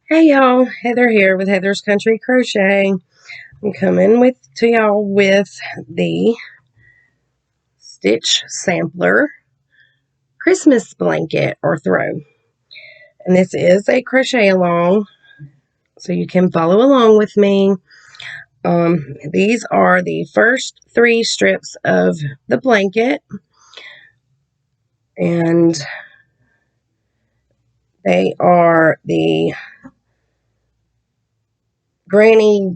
Hey y'all, Heather here with Heather's Country Crochet. I'm coming to y'all with the Stitch Sampler Christmas blanket or throw. And this is a crochet along, so you can follow along with me. These are the first 3 strips of the blanket, and they are the granny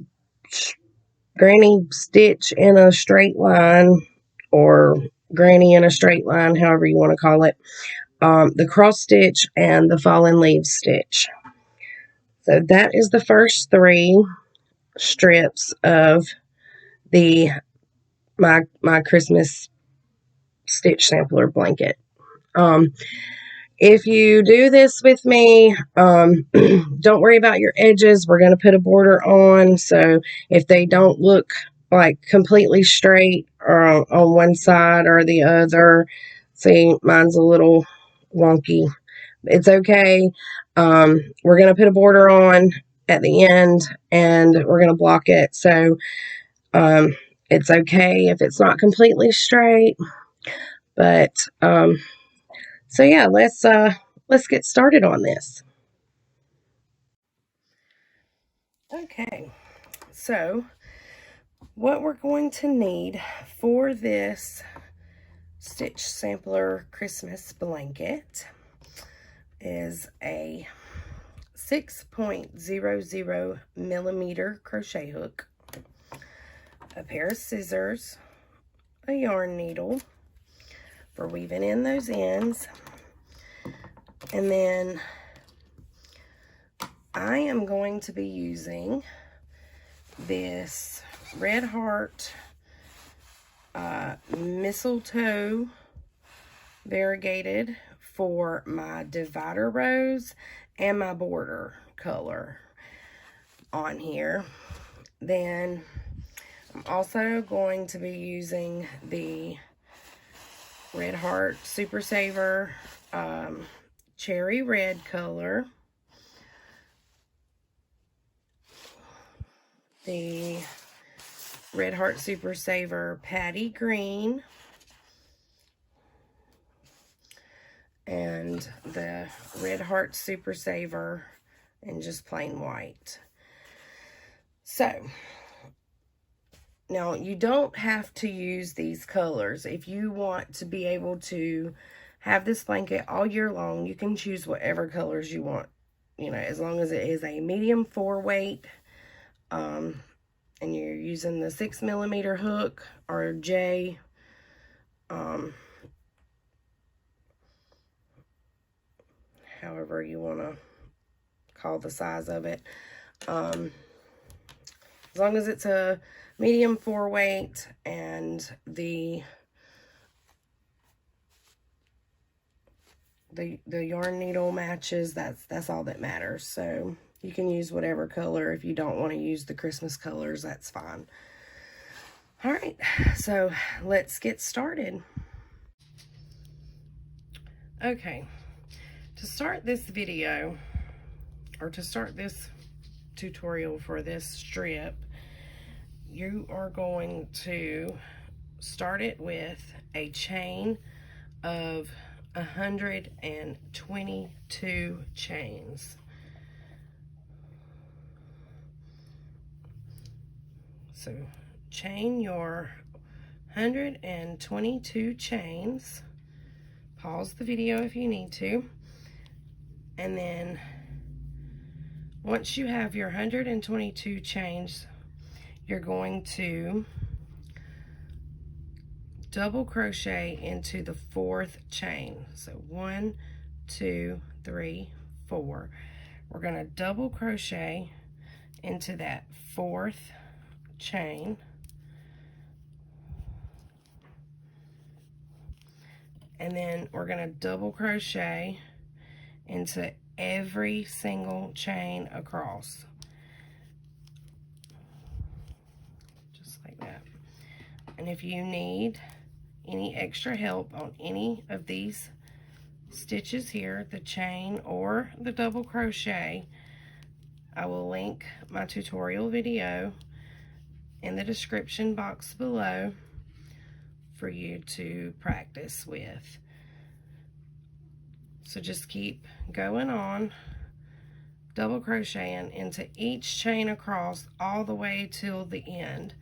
stitch in a straight line, or granny in a straight line, however you want to call it, the cross stitch and the fallen leaves stitch. So that is the first 3 strips of the my Christmas stitch sampler blanket. If you do this with me, don't worry about your edges. We're going to put a border on, so if they don't look like completely straight or on one side or the other, see, mine's a little wonky. It's okay. We're going to put a border on at the end, and we're going to block it, so it's okay if it's not completely straight. But so yeah, let's get started on this. Okay, so what we're going to need for this Stitch Sampler Christmas blanket is a 6.00 millimeter crochet hook, a pair of scissors, a yarn needle for weaving in those ends, and then I am going to be using this Red Heart mistletoe variegated for my divider rows and my border color on here. Then I'm also going to be using the Red Heart Super Saver cherry red color, the Red Heart Super Saver Patty Green, and the Red Heart Super Saver in just plain white. So, now you don't have to use these colors. If you want to be able to have this blanket all year long, you can choose whatever colors you want, as long as it is a medium 4 weight, and you're using the 6 millimeter hook or J, however you want to call the size of it. As long as it's a medium 4 weight and the yarn needle matches, that's all that matters. So you can use whatever color. If you don't want to use the Christmas colors, that's fine. All right, so let's get started. Okay, to start this video, or to start this tutorial for this strip, you are going to start it with a chain of 122 chains. So chain your 122 chains. Pause the video if you need to. And then once you have your 122 chains, you're going to double crochet into the 4th chain. So 1, 2, 3, 4. We're going to double crochet into that 4th chain, and then we're going to double crochet into every single chain across, just like that. And if you need any extra help on any of these stitches here, the chain or the double crochet, I will link my tutorial video in the description box below for you to practice with. So just keep going on, double crocheting into each chain across all the way till the end,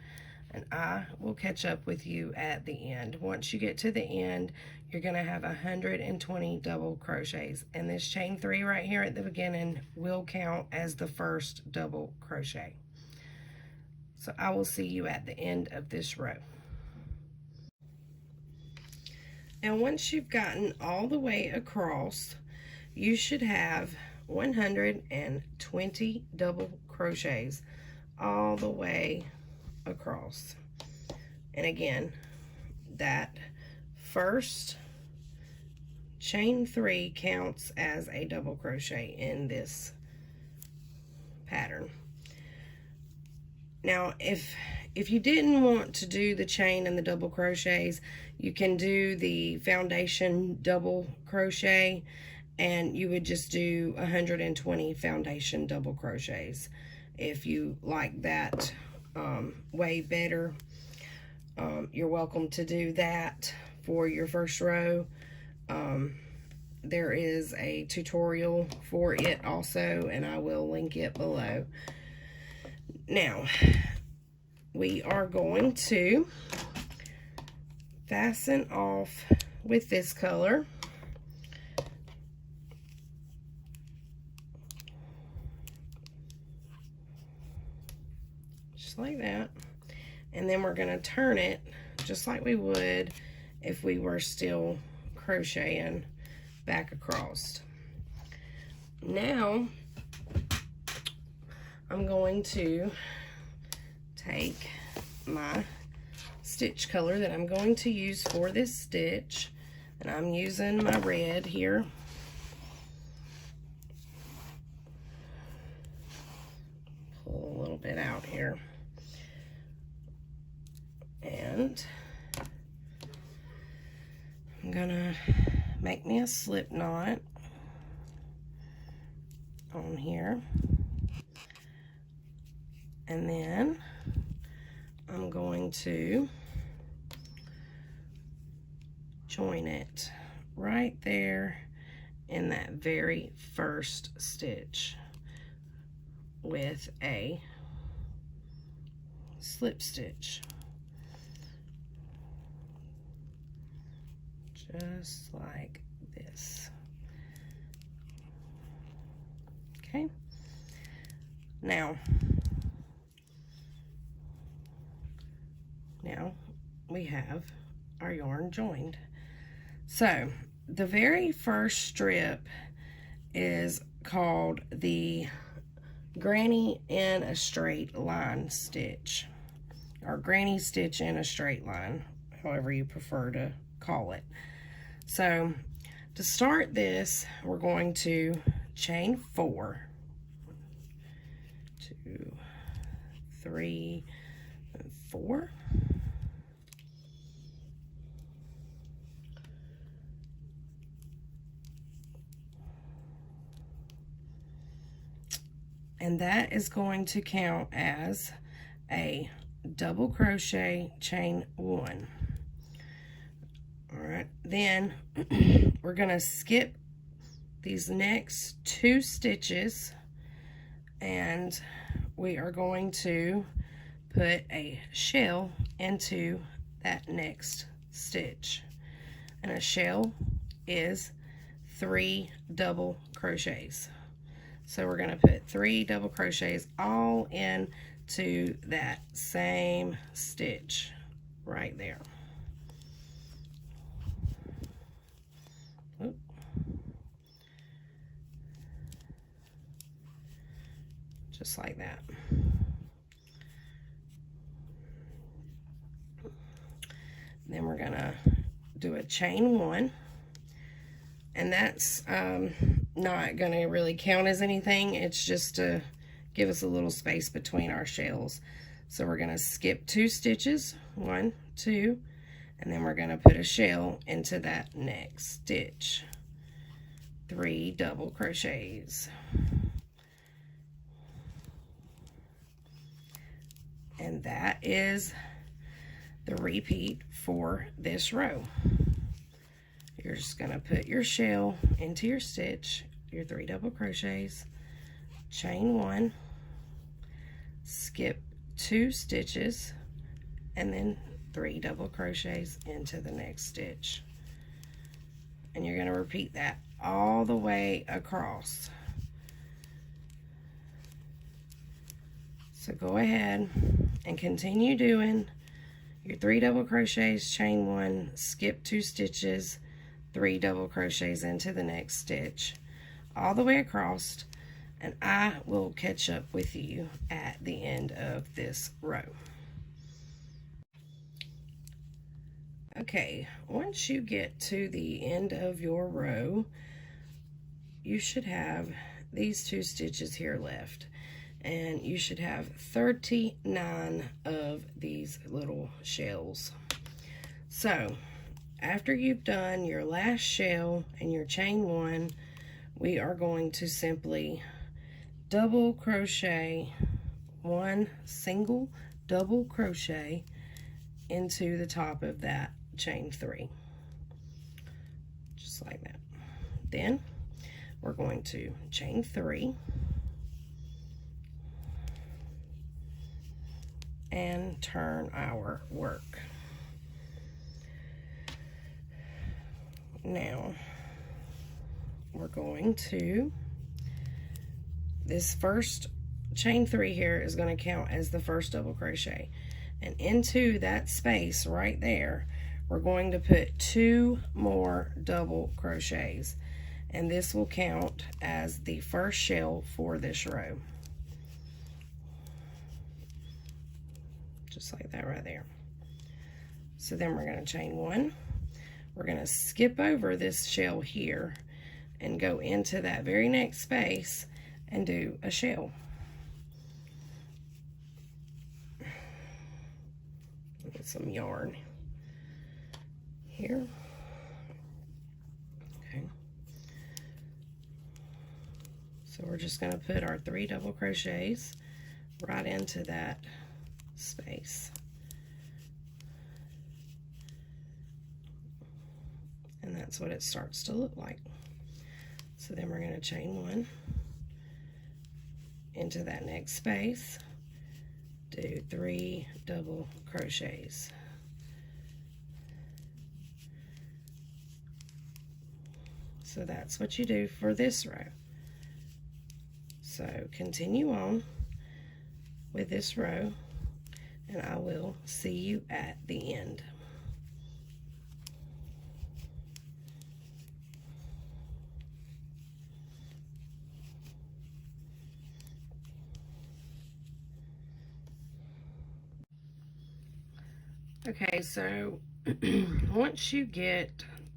and I will catch up with you at the end. Once you get to the end, you're going to have 120 double crochets, and this chain 3 right here at the beginning will count as the first double crochet. So I will see you at the end of this row. And once you've gotten all the way across, you should have 120 double crochets all the way across. And again, that first chain 3 counts as a double crochet in this pattern. Now, if you didn't want to do the chain and the double crochets, you can do the foundation double crochet, and you would just do 120 foundation double crochets if you like that way better. You're welcome to do that for your first row. There is a tutorial for it also, and I will link it below. Now, we are going to fasten off with this color. Just like that. And then we're going to turn it just like we would if we were still crocheting back across. Now, I'm going to take my stitch color that I'm going to use for this stitch, and I'm using my red here. Pull a little bit out here. And I'm gonna make me a slip knot on here. And then I'm going to join it right there in that very first stitch with a slip stitch. Just like this. Okay. Now we have our yarn joined. So the very first strip is called the granny in a straight line stitch, or granny stitch in a straight line, however you prefer to call it. So to start this, we're going to chain 4, 2, 3, and 4. And that is going to count as a double crochet chain 1. All right, then we're going to skip these next 2 stitches, and we are going to put a shell into that next stitch. And a shell is 3 double crochets. So we're going to put 3 double crochets all into that same stitch right there. Oop. Just like that. Then we're going to do a chain 1. And that's not going to really count as anything. It's just to give us a little space between our shells. So we're going to skip 2 stitches, 1, 2, and then we're going to put a shell into that next stitch. 3 double crochets. And that is the repeat for this row. You're just going to put your shell into your stitch, your 3 double crochets, chain 1, skip 2 stitches, and then 3 double crochets into the next stitch. And you're going to repeat that all the way across. So go ahead and continue doing your 3 double crochets, chain 1, skip 2 stitches, 3 double crochets into the next stitch, all the way across, and I will catch up with you at the end of this row. Okay, once you get to the end of your row, you should have these 2 stitches here left, and you should have 39 of these little shells. So after you've done your last shell and your chain 1, we are going to simply double crochet 1 single double crochet into the top of that chain 3, just like that. Then we're going to chain 3 and turn our work. Now we're going to, this first chain 3 here is going to count as the first double crochet, and into that space right there we're going to put 2 more double crochets, and this will count as the first shell for this row, just like that right there. So then we're going to chain 1, we're going to skip over this shell here and go into that very next space and do a shell. Get some yarn here. Okay. So we're just going to put our 3 double crochets right into that space. And that's what it starts to look like. So then we're going to chain 1 into that next space, do 3 double crochets. So that's what you do for this row. So continue on with this row, and I will see you at the end. Okay, so once you get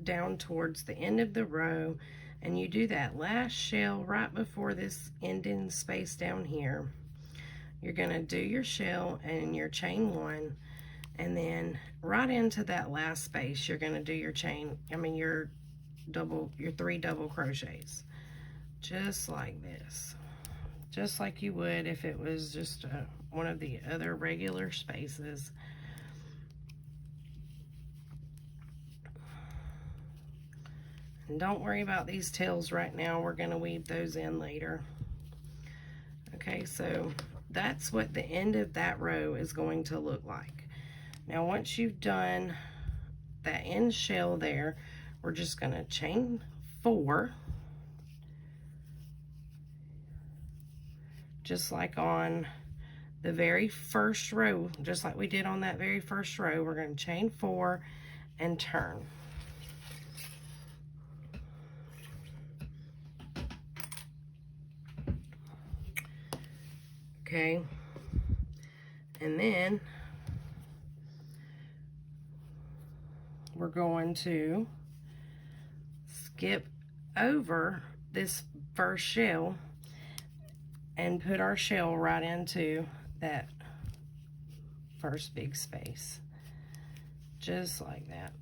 down towards the end of the row and you do that last shell right before this ending space down here, you're going to do your shell and your chain 1, and then right into that last space you're going to do your your 3 double crochets, just like this, just like you would if it was just one of the other regular spaces. And don't worry about these tails right now, we're going to weave those in later. Okay, so that's what the end of that row is going to look like. Now once you've done that end shell there, we're just going to chain 4, just like on the very first row, just like we did on that very first row. We're going to chain 4 and turn. Okay, and then we're going to skip over this first shell and put our shell right into that first big space, just like that.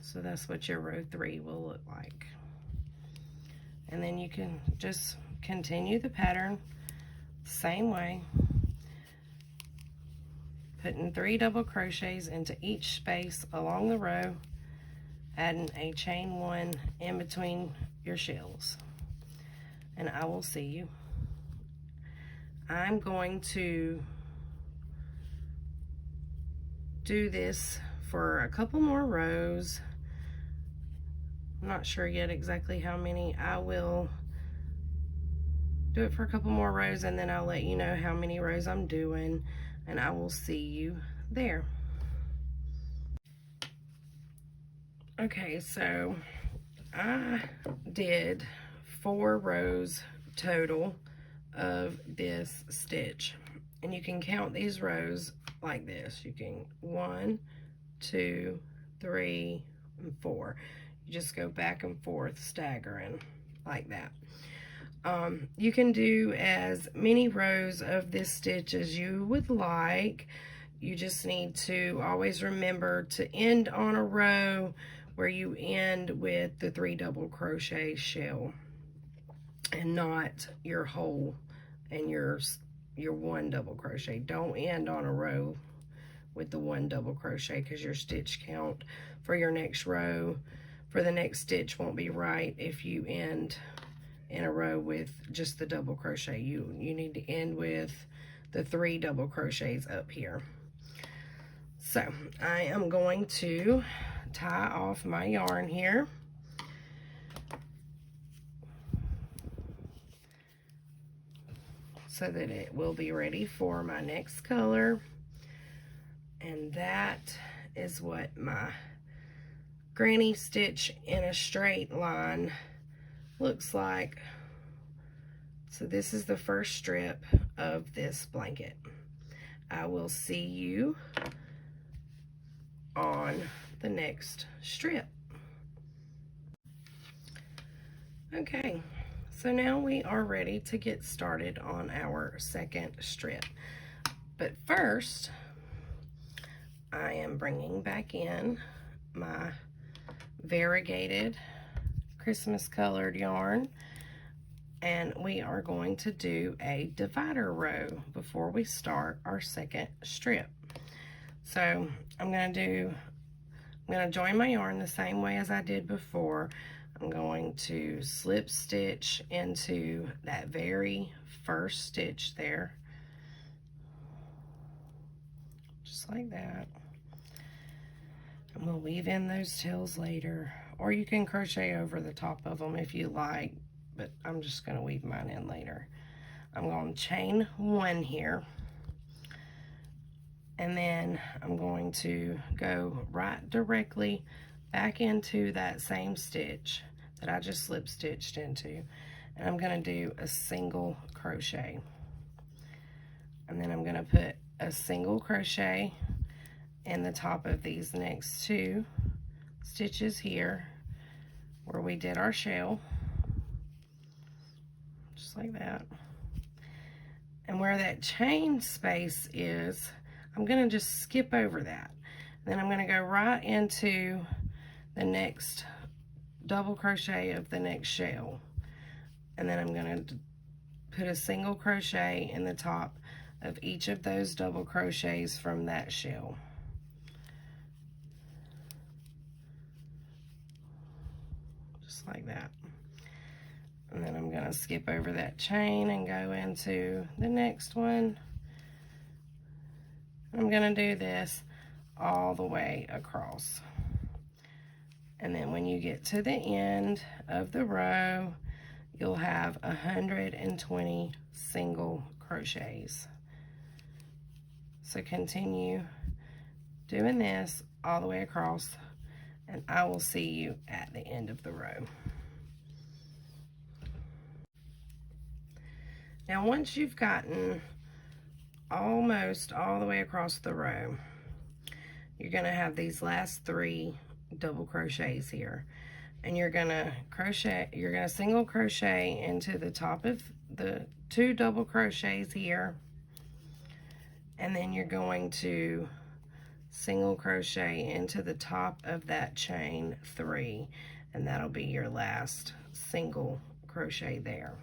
So that's what your row 3 will look like. And then you can just continue the pattern same way, putting 3 double crochets into each space along the row, adding a chain 1 in between your shells. And I will see you. I'm going to do this for a couple more rows. I'm not sure yet exactly how many. I will do it for a couple more rows, and then I'll let you know how many rows I'm doing, and I will see you there. Okay, so I did 4 rows total of this stitch, and you can count these rows like this. You can 1, 2, 3, and 4. You just go back and forth staggering like that. You can do as many rows of this stitch as you would like. You just need to always remember to end on a row where you end with the 3 double crochet shell and not your hole and your 1 double crochet. Don't end on a row with the 1 double crochet, because your stitch count for your next row for the next stitch won't be right if you end in a row with just the double crochet. You need to end with the 3 double crochets up here. So I am going to tie off my yarn here. So that it will be ready for my next color. And that is what my granny stitch in a straight line looks like. So this is the first strip of this blanket. I will see you on the next strip. Okay, so now we are ready to get started on our second strip. But first, I am bringing back in my variegated Christmas colored yarn, and we are going to do a divider row before we start our second strip. So I'm going to join my yarn the same way as I did before. I'm going to slip stitch into that very first stitch there, just like that. And we'll weave in those tails later, or you can crochet over the top of them if you like, but I'm just going to weave mine in later. I'm going to chain 1 here, and then I'm going to go right directly back into that same stitch that I just slip stitched into, and I'm going to do a single crochet, and then I'm going to put a single crochet in the top of these next 2 stitches here where we did our shell, just like that. And where that chain space is, I'm going to just skip over that. Then I'm going to go right into the next double crochet of the next shell, and then I'm going to put a single crochet in the top of each of those double crochets from that shell. Just like that. And then I'm going to skip over that chain and go into the next one. I'm going to do this all the way across. And then when you get to the end of the row, you'll have 120 single crochets. So continue doing this all the way across, and I will see you at the end of the row. Now, once you've gotten almost all the way across the row, you're going to have these last 3 double crochets here, and you're going to single crochet into the top of the 2 double crochets here, and then you're going to single crochet into the top of that chain 3, and that'll be your last single crochet there.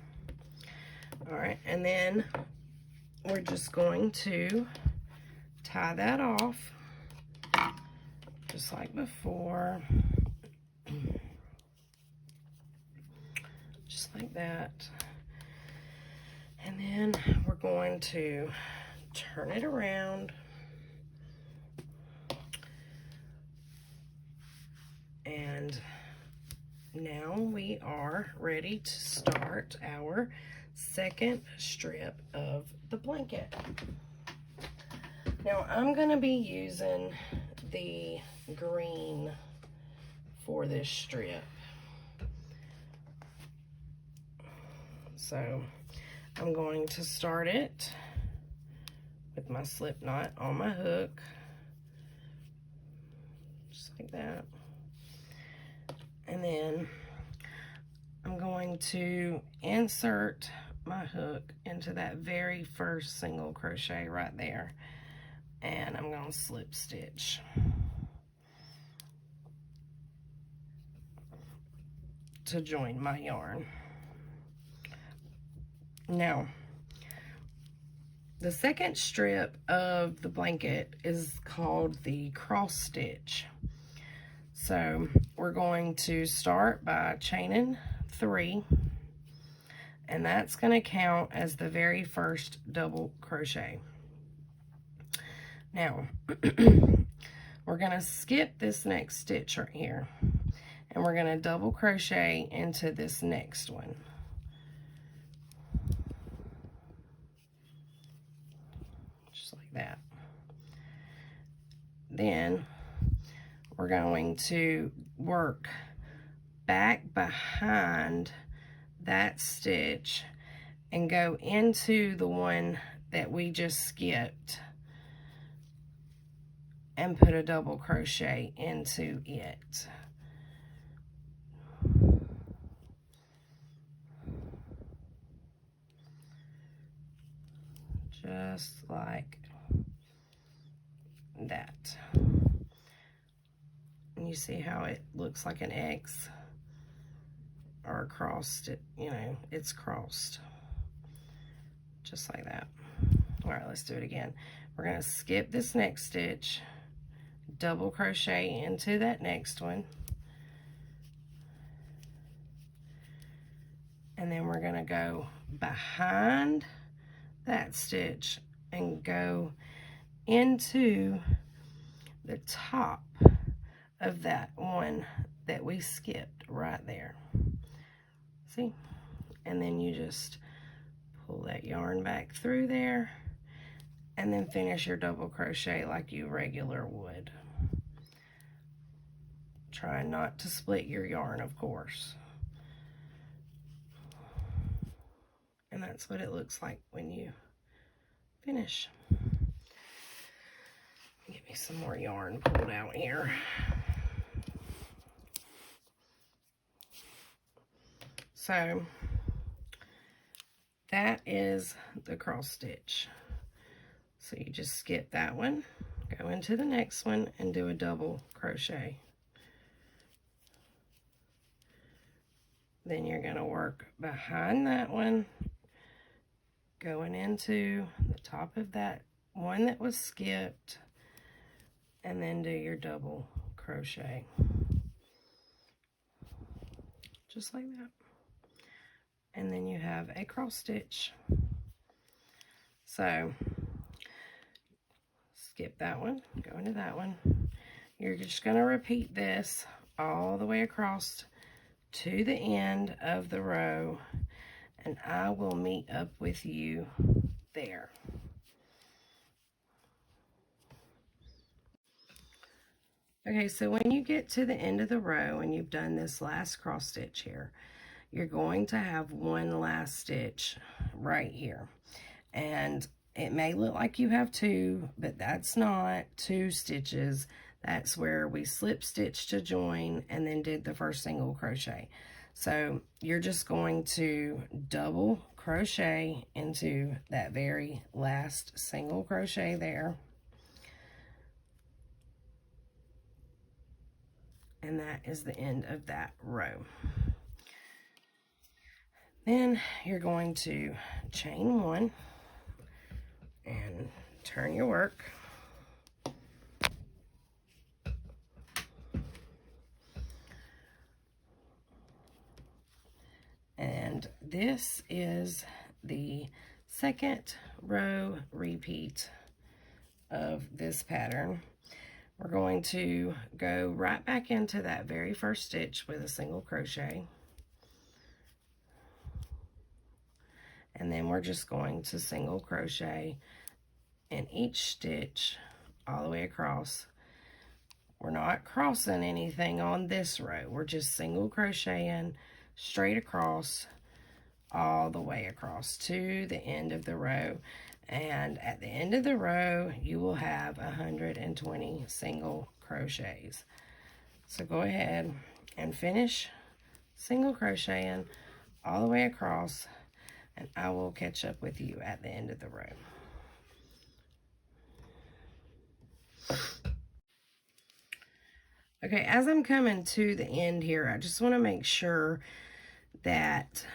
All right, and then we're just going to tie that off just like before, just like that. And then we're going to turn it around and now we are ready to start our second strip of the blanket. Now I'm going to be using the green for this strip. So I'm going to start it with my slip knot on my hook, just like that. And then I'm going to insert my hook into that very first single crochet right there, and I'm going to slip stitch to join my yarn. Now, the second strip of the blanket is called the cross stitch. So we're going to start by chaining 3, and that's going to count as the very first double crochet. Now, we're going to skip this next stitch right here, and we're going to double crochet into this next one. Just like that. Then we're going to work back behind that stitch and go into the one that we just skipped and put a double crochet into it. Just like that. And you see how it looks like an X or a crossed, you know, it's crossed. Just like that. All right, let's do it again. We're going to skip this next stitch, double crochet into that next one, and then we're going to go behind that stitch and go into the top of that one that we skipped right there. See? And then you just pull that yarn back through there and then finish your double crochet like you regular would. Try not to split your yarn, of course. And that's what it looks like when you finish. Get me some more yarn pulled out here. So that is the cross stitch. So you just skip that one, go into the next one, and do a double crochet. Then you're going to work behind that one, going into the top of that one that was skipped, and then do your double crochet. Just like that. And then you have a cross stitch. So skip that one, go into that one. You're just going to repeat this all the way across to the end of the row, and I will meet up with you there. Okay, so when you get to the end of the row and you've done this last cross stitch here, you're going to have one last stitch right here. And it may look like you have 2, but that's not 2 stitches. That's where we slip stitch to join and then did the first single crochet. So you're just going to double crochet into that very last single crochet there. And that is the end of that row. Then you're going to chain 1 and turn your work. And this is the second row repeat of this pattern. We're going to go right back into that very first stitch with a single crochet. And then we're just going to single crochet in each stitch all the way across. We're not crossing anything on this row. We're just single crocheting straight across, all the way across to the end of the row. And at the end of the row, you will have 120 single crochets. So go ahead and finish single crocheting all the way across, and I will catch up with you at the end of the row. Okay, as I'm coming to the end here, I just want to make sure that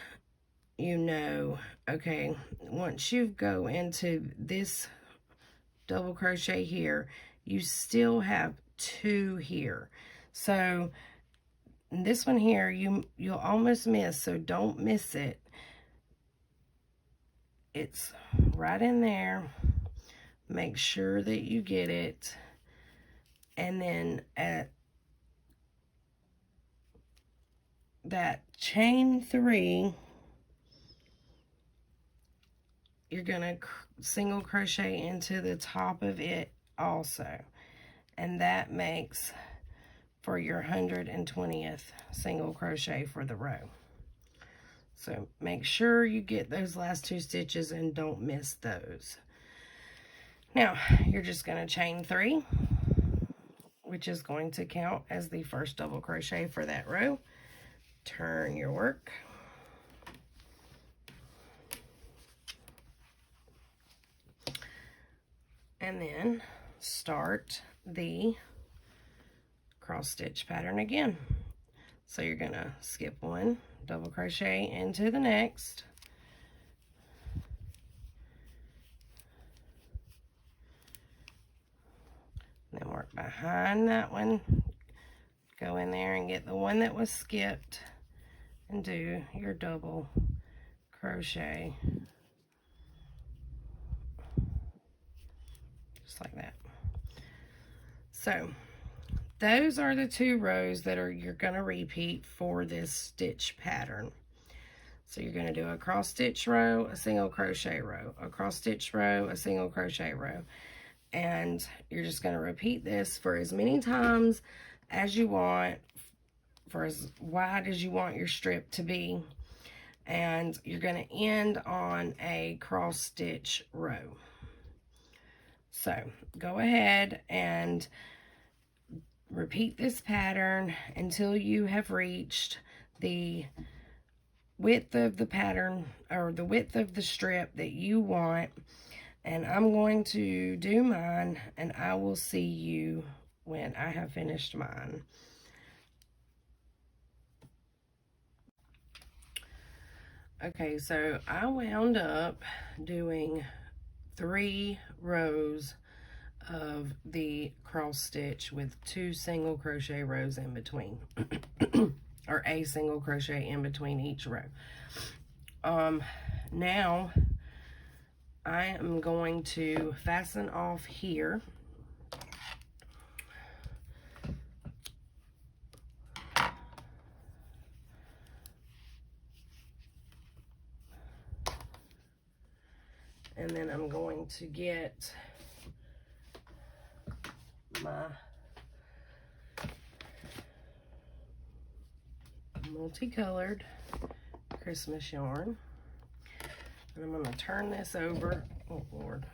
you know, okay, once you go into this double crochet here, you still have 2 here. So this one here, you'll almost miss, so don't miss it. It's right in there. Make sure that you get it. And then at that chain 3, you're gonna single crochet into the top of it also, and that makes for your 120th single crochet for the row. So make sure you get those last 2 stitches and don't miss those. Now you're just going to chain 3, which is going to count as the first double crochet for that row. Turn your work. And then start the cross stitch pattern again. So you're going to skip 1, double crochet into the next, then work behind that one, go in there and get the one that was skipped and do your double crochet just like that. So those are the 2 rows that you're going to repeat for this stitch pattern. So you're going to do a cross stitch row, a single crochet row, a cross stitch row, a single crochet row. And you're just going to repeat this for as many times as you want, for as wide as you want your strip to be. And you're going to end on a cross stitch row. So go ahead and repeat this pattern until you have reached the width of the pattern, or the width of the strip that you want. And I'm going to do mine, and I will see you when I have finished mine. Okay, so I wound up doing 3 rows of the cross stitch with 2 single crochet rows in between, or a single crochet in between each row. Now I am going to fasten off here. And then I'm going to get my multicolored Christmas yarn. And I'm going to turn this over. Oh, Lord.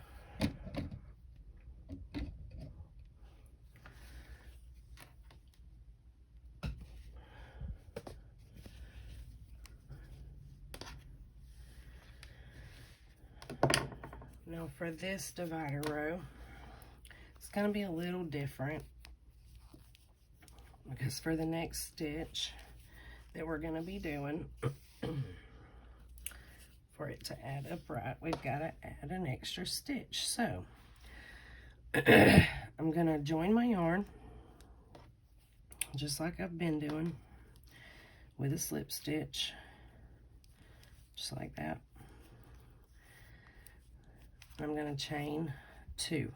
Now for this divider row, it's going to be a little different. because for the next stitch that we're going to be doing, for it to add up right, we've got to add an extra stitch. So I'm going to join my yarn just like I've been doing with a slip stitch, just like that. I'm going to chain 2.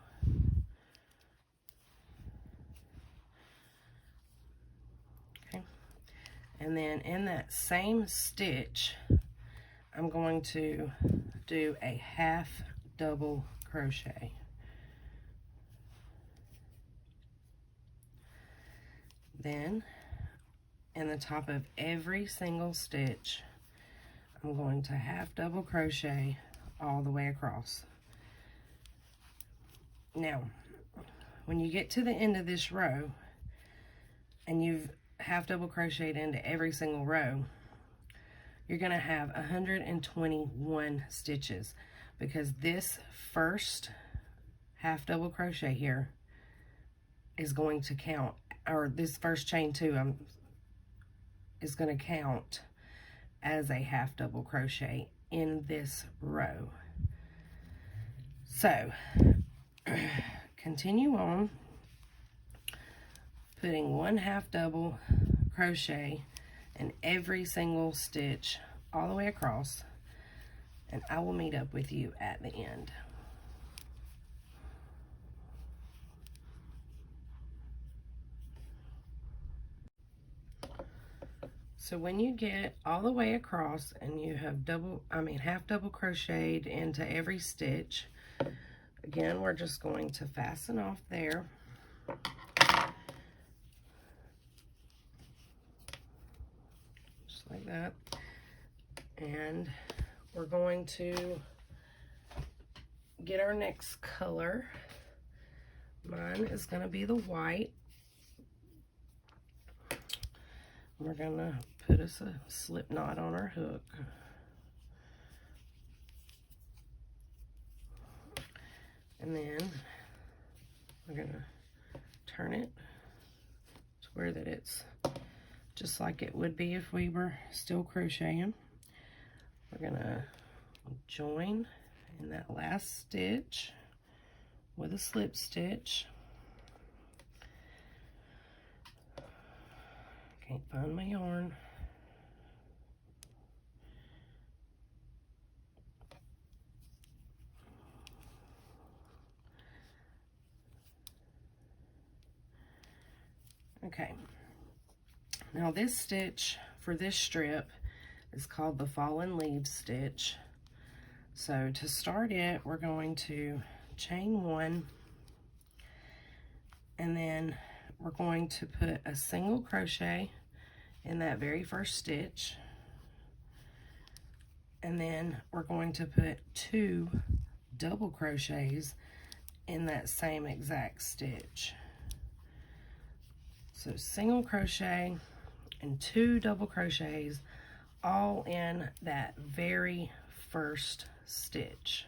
Okay, and then in that same stitch, I'm going to do a half double crochet. Then in the top of every single stitch, I'm going to half double crochet all the way across. Now, when you get to the end of this row and you've half double crocheted into every single row, you're going to have 121 stitches, because this first half double crochet here is going to count, or this first chain 2 is going to count as a half double crochet in this row. So continue on putting 1 half double crochet in every single stitch all the way across, and I will meet up with you at the end. So when you get all the way across and you have half double crocheted into every stitch, again, we're just going to fasten off there. Just like that. And we're going to get our next color. Mine is going to be the white. We're going to put us a slip knot on our hook. And then we're going to turn it to where that it's just like it would be if we were still crocheting. We're going to join in that last stitch with a slip stitch. Can't find my yarn. Okay. Now this stitch for this strip is called the fallen leaves stitch. So to start it, we're going to chain 1, and then we're going to put a single crochet in that very first stitch, and then we're going to put 2 double crochets in that same exact stitch. So single crochet and 2 double crochets all in that very first stitch.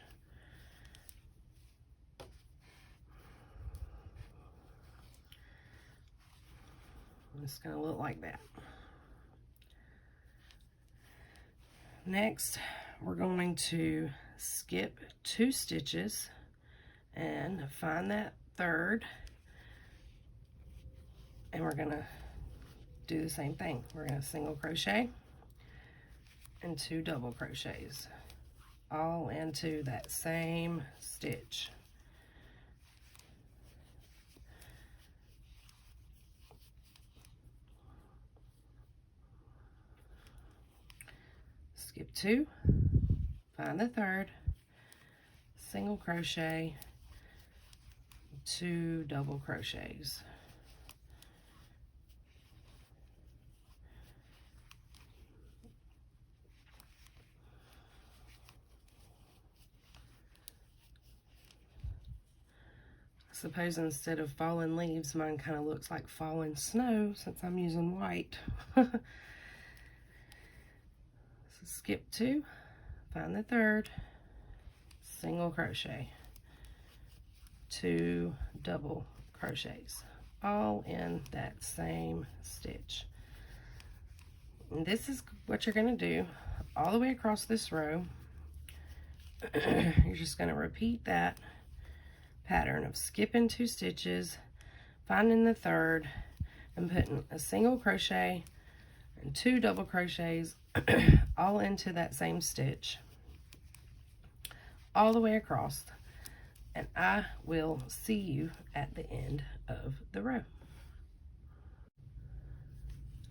It's going to look like that. Next, we're going to skip 2 stitches and find that third, and we're going to do the same thing. We're going to single crochet and 2 double crochets all into that same stitch. Skip 2, find the third, single crochet, 2 double crochets. I suppose instead of fallen leaves, mine kind of looks like fallen snow since I'm using white. So skip 2, find the third, single crochet, 2 double crochets. all in that same stitch. And this is what you're going to do all the way across this row. You're just going to repeat that pattern of skipping 2 stitches, finding the third, and putting a single crochet and 2 double crochets all into that same stitch all the way across, and I will see you at the end of the row.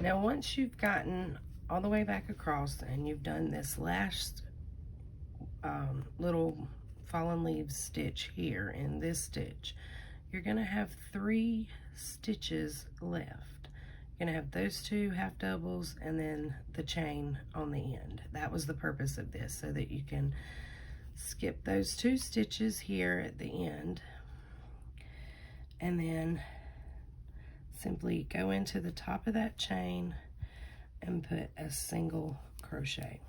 Now once you've gotten all the way back across and you've done this last little fallen leaves stitch here in this stitch, you're going to have 3 stitches left. You're going to have those 2 half doubles and then the chain on the end. That was the purpose of this, so that you can skip those 2 stitches here at the end and then simply go into the top of that chain and put a single crochet.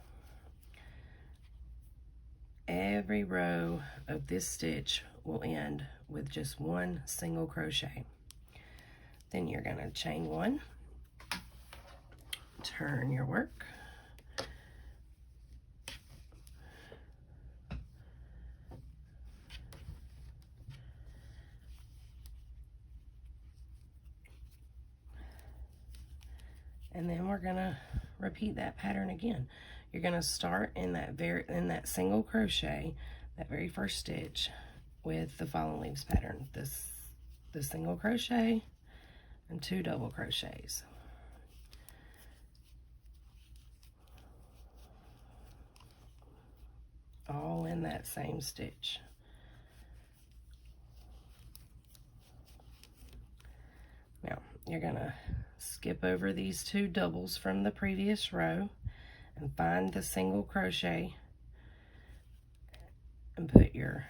Every row of this stitch will end with just 1 single crochet. Then you're going to chain 1, turn your work, and then we're going to repeat that pattern again. You're going to start in that single crochet, that very first stitch, with the fallen leaves pattern. The single crochet and 2 double crochets. All in that same stitch. Now you're going to skip over these 2 doubles from the previous row and find the single crochet and put your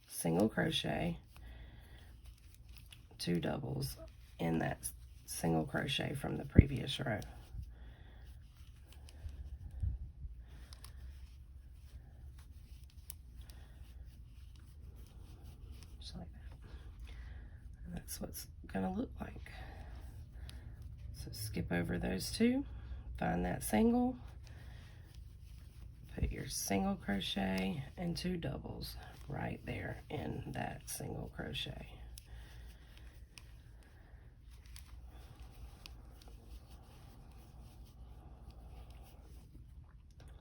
single crochet, 2 doubles in that single crochet from the previous row. Just like that. And that's what's going to look like. So skip over those 2, find that single, put your single crochet and 2 doubles right there in that single crochet.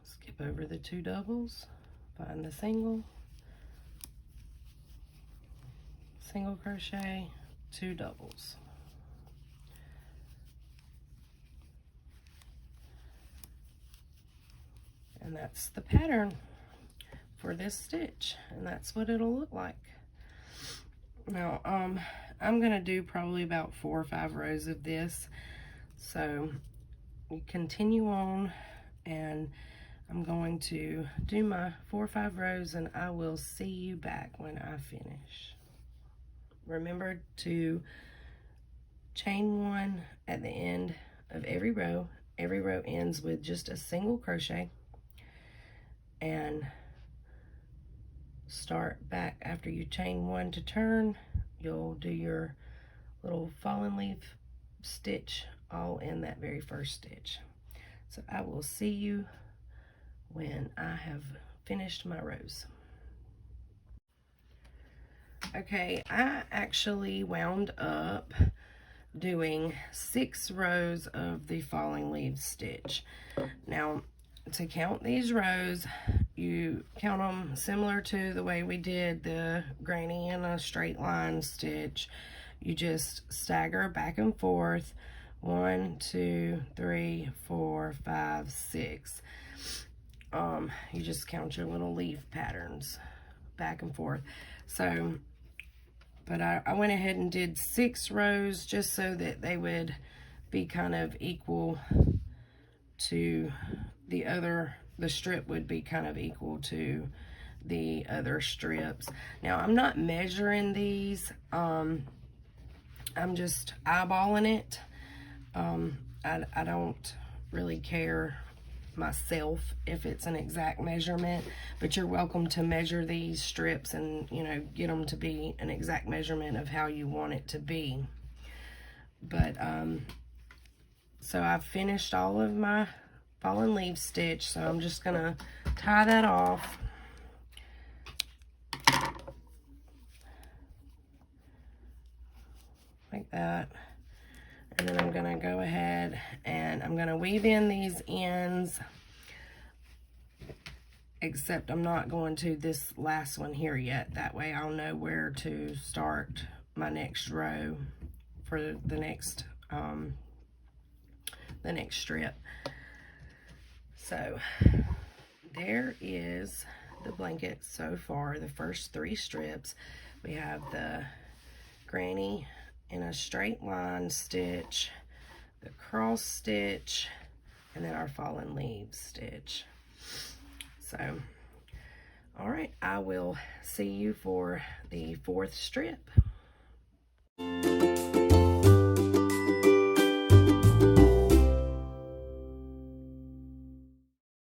Skip over the 2 doubles, find the single crochet, 2 doubles. And that's the pattern for this stitch, and that's what it'll look like. Now I'm gonna do probably about 4 or 5 rows of this, so we continue on, and I'm going to do my 4 or 5 rows, and I will see you back when I finish. Remember to chain 1 at the end of every row. Every row ends with just a single crochet, and start back after you chain 1 to turn. You'll do your little fallen leaf stitch all in that very first stitch. So I will see you when I have finished my rows. Okay, I actually wound up doing 6 rows of the falling leaves stitch. Now, to count these rows, you count them similar to the way we did the granny in a straight line stitch. You just stagger back and forth, 1, 2, 3, 4, 5, 6. You just count your little leaf patterns back and forth. So, but I went ahead and did 6 rows just so that they would be kind of equal to the strip would be kind of equal to the other strips. Now I'm not measuring these, I'm just eyeballing it. I don't really care myself if it's an exact measurement, but you're welcome to measure these strips and, you know, get them to be an exact measurement of how you want it to be. But so I've finished all of my fallen leaf stitch, so I'm just gonna tie that off. Like that. And then I'm gonna go ahead and I'm gonna weave in these ends, except I'm not going to this last one here yet. That way I'll know where to start my next row for the next strip. So there is the blanket so far, the first 3 strips. We have the granny in a straight line stitch, the cross stitch, and then our fallen leaves stitch. So, all right, I will see you for the 4th strip.